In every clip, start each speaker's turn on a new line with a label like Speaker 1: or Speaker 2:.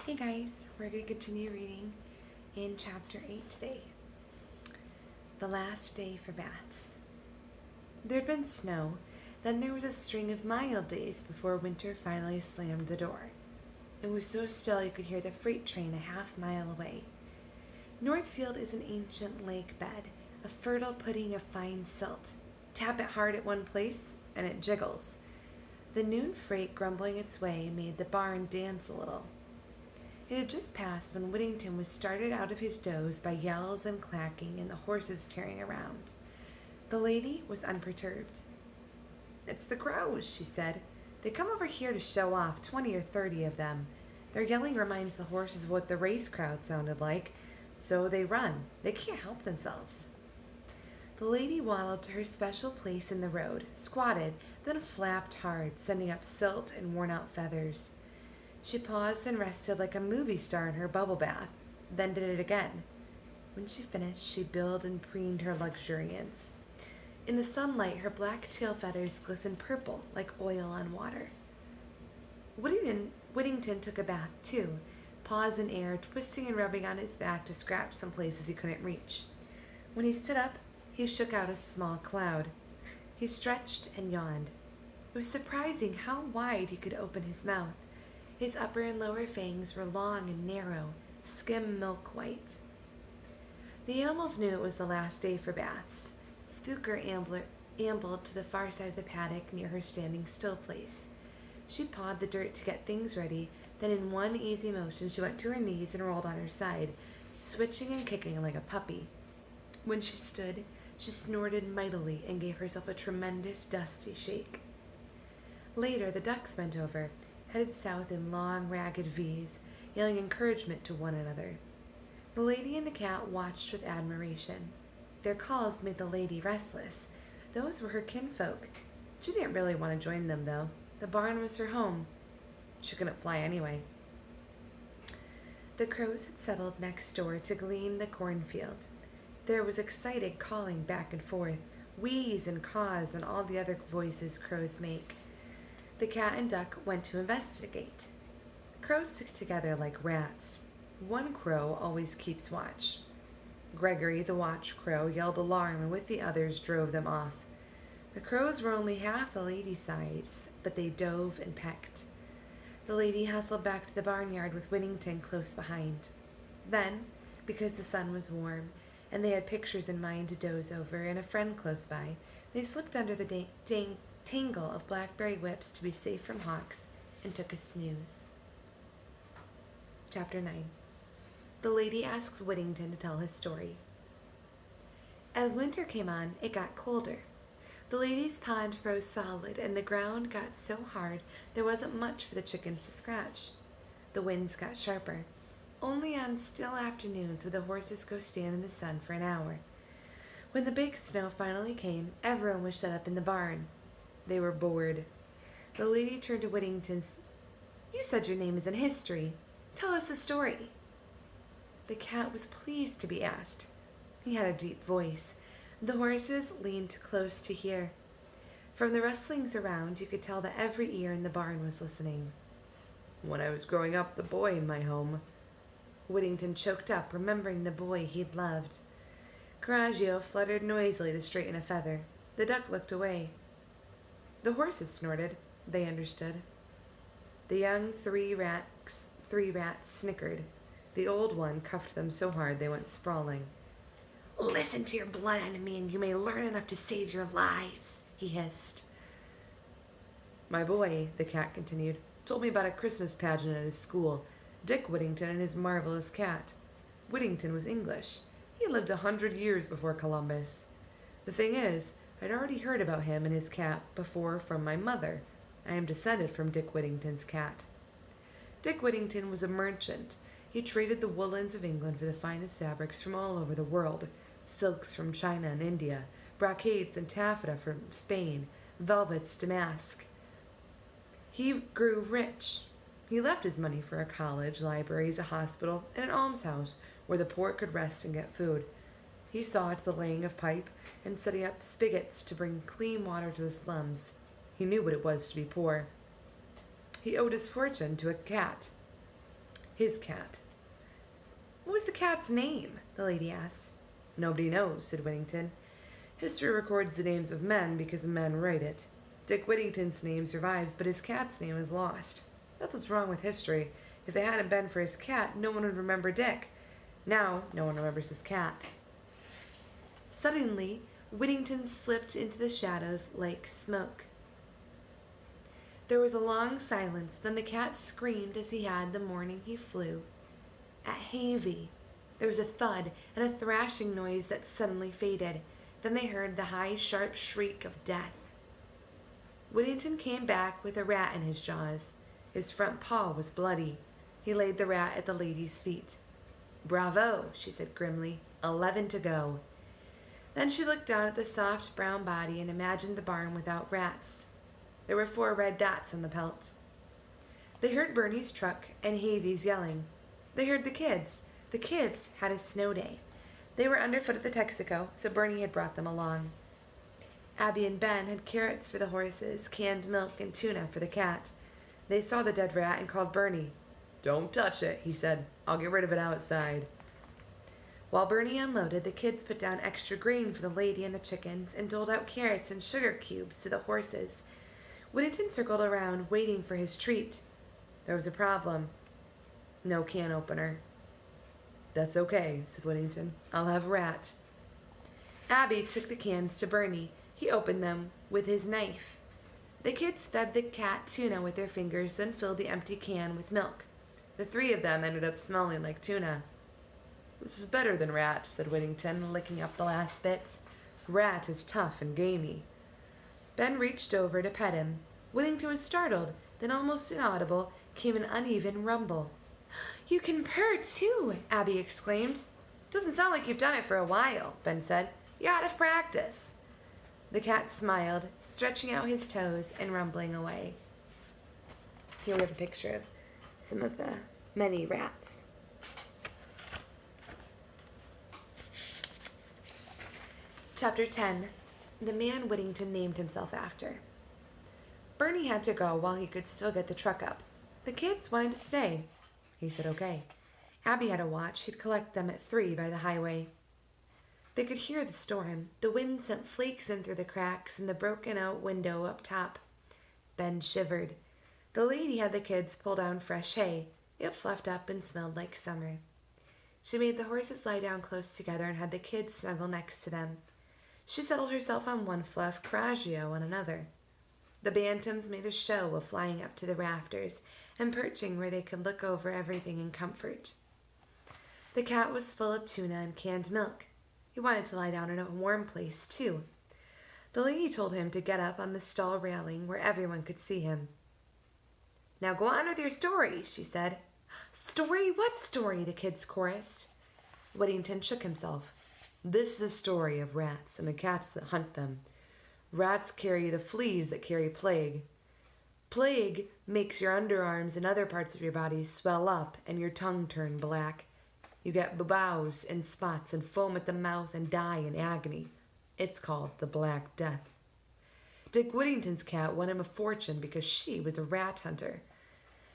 Speaker 1: Hey guys, we're going to continue reading in chapter 8 today. The last day for baths. There had been snow, then there was a string of mild days before winter finally slammed the door. It was so still you could hear the freight train a half-mile away. Northfield is an ancient lake bed, a fertile pudding of fine silt. Tap it hard at one place, and it jiggles. The noon freight grumbling its way made the barn dance a little. It had just passed when Whittington was started out of his doze by yells and clacking and the horses tearing around. The lady was unperturbed. "It's the crows," she said. "They come over here to show off, 20 or 30 of them. Their yelling reminds the horses of what the race crowd sounded like, so they run. They can't help themselves." The lady waddled to her special place in the road, squatted, then flapped hard, sending up silt and worn-out feathers. She paused and rested like a movie star in her bubble bath, then did it again. When she finished, she billed and preened her luxuriance. In the sunlight, her black tail feathers glistened purple like oil on water. Whittington took a bath, too, paws in air, twisting and rubbing on his back to scratch some places he couldn't reach. When he stood up, he shook out a small cloud. He stretched and yawned. It was surprising how wide he could open his mouth. His upper and lower fangs were long and narrow, skim milk white. The animals knew it was the last day for baths. Spooker ambled to the far side of the paddock near her standing still place. She pawed the dirt to get things ready, then in one easy motion she went to her knees and rolled on her side, switching and kicking like a puppy. When she stood, she snorted mightily and gave herself a tremendous dusty shake. Later, the ducks bent over, headed south in long, ragged V's, yelling encouragement to one another. The lady and the cat watched with admiration. Their calls made the lady restless. Those were her kinfolk. She didn't really want to join them, though. The barn was her home. She couldn't fly anyway. The crows had settled next door to glean the cornfield. There was excited calling back and forth, wheeze and caws and all the other voices crows make. The cat and duck went to investigate. Crows stick together like rats. One crow always keeps watch. Gregory, the watch crow, yelled alarm and with the others drove them off. The crows were only half the lady's size, but they dove and pecked. The lady hustled back to the barnyard with Whittington close behind. Then, because the sun was warm and they had pictures in mind to doze over and a friend close by, they slipped under the tangle of blackberry whips to be safe from hawks and took a snooze. Chapter 9. The lady asks Whittington to tell his story. As winter came on, it got colder. The lady's pond froze solid, and the ground got so hard there wasn't much for the chickens to scratch. The winds got sharper. Only on still afternoons would the horses go stand in the sun for an hour. When the big snow finally came, everyone was shut up in the barn. They were bored. The lady turned to Whittington's. "You said your name is in history. Tell us the story." The cat was pleased to be asked. He had a deep voice. The horses leaned close to hear. From the rustlings around, you could tell that every ear in the barn was listening. "When I was growing up, the boy in my home." Whittington choked up, remembering the boy he'd loved. Coraggio fluttered noisily to straighten a feather. The duck looked away. The horses snorted. They understood. The young three rats snickered. The old one cuffed them so hard they went sprawling. "Listen to your blood enemy and you may learn enough to save your lives," he hissed. "My boy," the cat continued, "told me about a Christmas pageant at his school. Dick Whittington and his marvelous cat. Whittington was English. He lived 100 years before Columbus. The thing is, I'd already heard about him and his cat before from my mother. I am descended from Dick Whittington's cat. Dick Whittington was a merchant. He traded the woolens of England for the finest fabrics from all over the world, silks from China and India, brocades and taffeta from Spain, velvets damask. He grew rich. He left his money for a college, libraries, a hospital, and an almshouse where the poor could rest and get food. He saw to the laying of pipe and setting up spigots to bring clean water to the slums. He knew what it was to be poor. He owed his fortune to a cat. his cat. What was the cat's name? The lady asked. Nobody knows, said Whittington. History records the names of men because men write it. Dick Whittington's name survives, but his cat's name is lost. That's what's wrong with history. If it hadn't been for his cat, no one would remember Dick. Now, no one remembers his cat. Suddenly, Whittington slipped into the shadows like smoke. There was a long silence, then the cat screamed as he had the morning he flew. At Havy, there was a thud and a thrashing noise that suddenly faded. Then they heard the high, sharp shriek of death. Whittington came back with a rat in his jaws. His front paw was bloody. He laid the rat at the lady's feet. Bravo, she said grimly. 11 to go. Then she looked down at the soft brown body and imagined the barn without rats. There were 4 red dots on the pelt. They heard Bernie's truck and Havy's yelling. They heard the kids. The kids had a snow day. They were underfoot at the Texaco, so Bernie had brought them along. Abby and Ben had carrots for the horses, canned milk, and tuna for the cat. They saw the dead rat and called Bernie. Don't touch it, he said. I'll get rid of it outside. While Bernie unloaded, the kids put down extra grain for the lady and the chickens and doled out carrots and sugar cubes to the horses. Whittington circled around, waiting for his treat. There was a problem. No can opener. That's okay, said Whittington. I'll have a rat. Abby took the cans to Bernie. He opened them with his knife. The kids fed the cat tuna with their fingers, then filled the empty can with milk. The 3 of them ended up smelling like tuna. This is better than rat, said Whittington, licking up the last bits. Rat is tough and gamey. Ben reached over to pet him. Whittington was startled. Then, almost inaudible, came an uneven rumble. You can purr, too, Abby exclaimed. Doesn't sound like you've done it for a while, Ben said. You're out of practice. The cat smiled, stretching out his toes and rumbling away. Here we have a picture of some of the many rats. Chapter 10. The man Whittington named himself after. Bernie had to go while he could still get the truck up. The kids wanted to stay. He said okay. Abby had a watch. He'd collect them at 3 by the highway. They could hear the storm. The wind sent flakes in through the cracks in the broken-out window up top. Ben shivered. The lady had the kids pull down fresh hay. It fluffed up and smelled like summer. She made the horses lie down close together and had the kids snuggle next to them. She settled herself on one fluff, Coraggio on another. The bantams made a show of flying up to the rafters and perching where they could look over everything in comfort. The cat was full of tuna and canned milk. He wanted to lie down in a warm place, too. The lady told him to get up on the stall railing where everyone could see him. Now go on with your story, she said. Story? What story? The kids chorused. Whittington shook himself. This is a story of rats and the cats that hunt them. Rats carry the fleas that carry plague. Plague makes your underarms and other parts of your body swell up and your tongue turn black. You get bows and spots and foam at the mouth and die in agony. It's called the Black Death. Dick Whittington's cat won him a fortune because she was a rat hunter.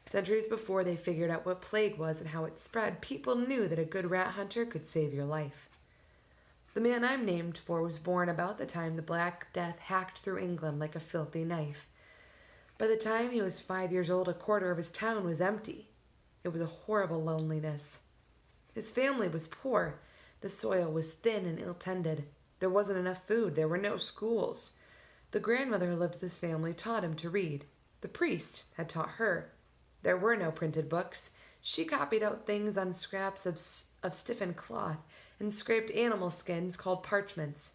Speaker 1: Centuries before they figured out what plague was and how it spread, people knew that a good rat hunter could save your life. The man I'm named for was born about the time the Black Death hacked through England like a filthy knife. By the time he was 5 years old, a quarter of his town was empty. It was a horrible loneliness. His family was poor. The soil was thin and ill-tended. There wasn't enough food. There were no schools. The grandmother who lived with his family taught him to read. The priest had taught her. There were no printed books. She copied out things on scraps of stiffened cloth and scraped animal skins called parchments.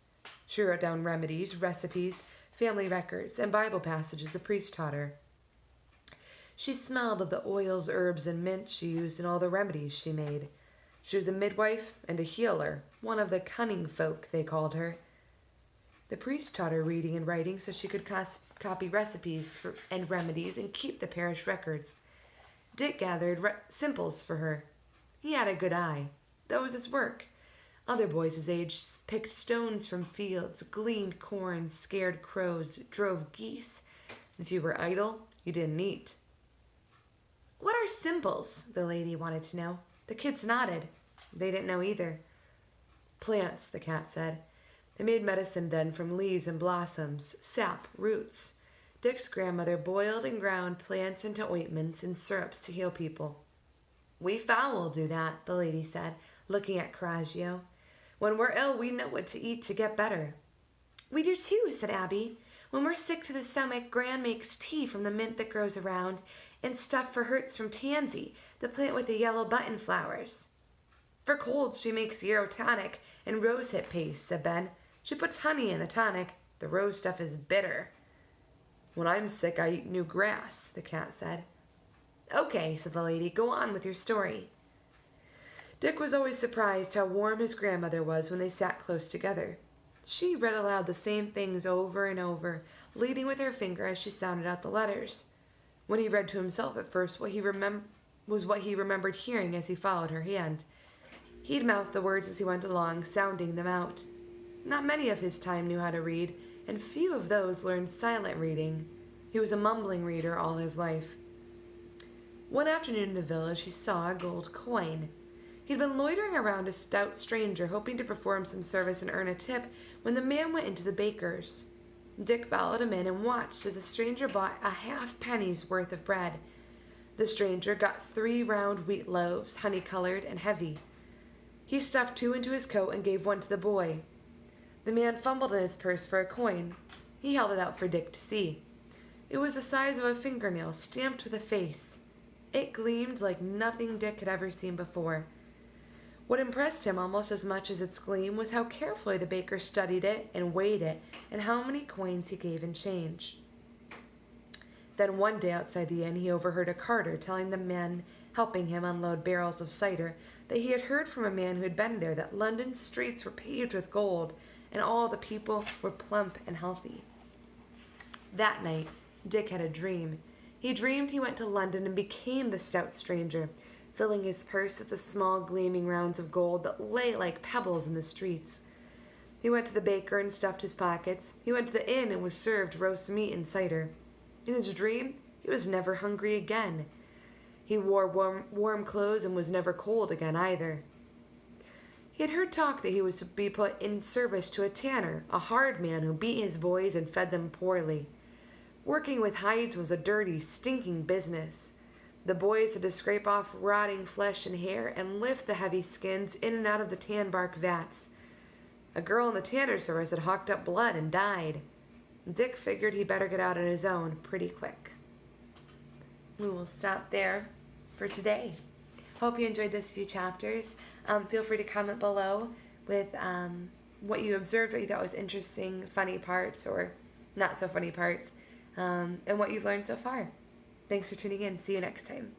Speaker 1: She wrote down remedies, recipes, family records, and Bible passages the priest taught her. She smelled of the oils, herbs, and mint she used in all the remedies she made. She was a midwife and a healer, one of the cunning folk, they called her. The priest taught her reading and writing so she could copy recipes and remedies and keep the parish records. Dick gathered simples for her. He had a good eye. That was his work. Other boys his age picked stones from fields, gleaned corn, scared crows, drove geese. If you were idle, you didn't eat. What are simples? The lady wanted to know. The kids nodded. They didn't know either. Plants, the cat said. They made medicine then from leaves and blossoms, sap, roots. Dick's grandmother boiled and ground plants into ointments and syrups to heal people. We fowl do that, the lady said, looking at Coraggio. When we're ill, we know what to eat to get better. We do too, said Abby. When we're sick to the stomach, Gran makes tea from the mint that grows around, and stuff for hurts from tansy, the plant with the yellow button flowers. For colds, she makes yarrow tonic and rosehip paste, said Ben. She puts honey in the tonic. The rose stuff is bitter. When I'm sick, I eat new grass, the cat said. Okay, said the lady. Go on with your story. Dick was always surprised how warm his grandmother was when they sat close together. She read aloud the same things over and over, leading with her finger as she sounded out the letters. When he read to himself at first, what he remembered hearing as he followed her hand. He'd mouth the words as he went along, sounding them out. Not many of his time knew how to read, and few of those learned silent reading. He was a mumbling reader all his life. One afternoon in the village, he saw a gold coin. He'd been loitering around a stout stranger, hoping to perform some service and earn a tip, when the man went into the baker's. Dick followed him in and watched as the stranger bought a half-penny's worth of bread. The stranger got 3 round wheat loaves, honey-colored and heavy. He stuffed 2 into his coat and gave 1 to the boy. The man fumbled in his purse for a coin. He held it out for Dick to see. It was the size of a fingernail, stamped with a face. It gleamed like nothing Dick had ever seen before. What impressed him almost as much as its gleam was how carefully the baker studied it and weighed it, and how many coins he gave in change. Then one day outside the inn he overheard a carter telling the men helping him unload barrels of cider that he had heard from a man who had been there that London's streets were paved with gold, and all the people were plump and healthy. That night Dick had a dream. He dreamed he went to London and became the stout stranger, filling his purse with the small gleaming rounds of gold that lay like pebbles in the streets. He went to the baker and stuffed his pockets. He went to the inn and was served roast meat and cider. In his dream, he was never hungry again. He wore warm clothes and was never cold again either. He had heard talk that he was to be put in service to a tanner, a hard man who beat his boys and fed them poorly. Working with hides was a dirty, stinking business. The boys had to scrape off rotting flesh and hair and lift the heavy skins in and out of the tan bark vats. A girl in the tanner service had hawked up blood and died. Dick figured he'd better get out on his own pretty quick. We will stop there for today. Hope you enjoyed this few chapters. Feel free to comment below with what you observed, what you thought was interesting, funny parts or not so funny parts, and what you've learned so far. Thanks for tuning in. See you next time.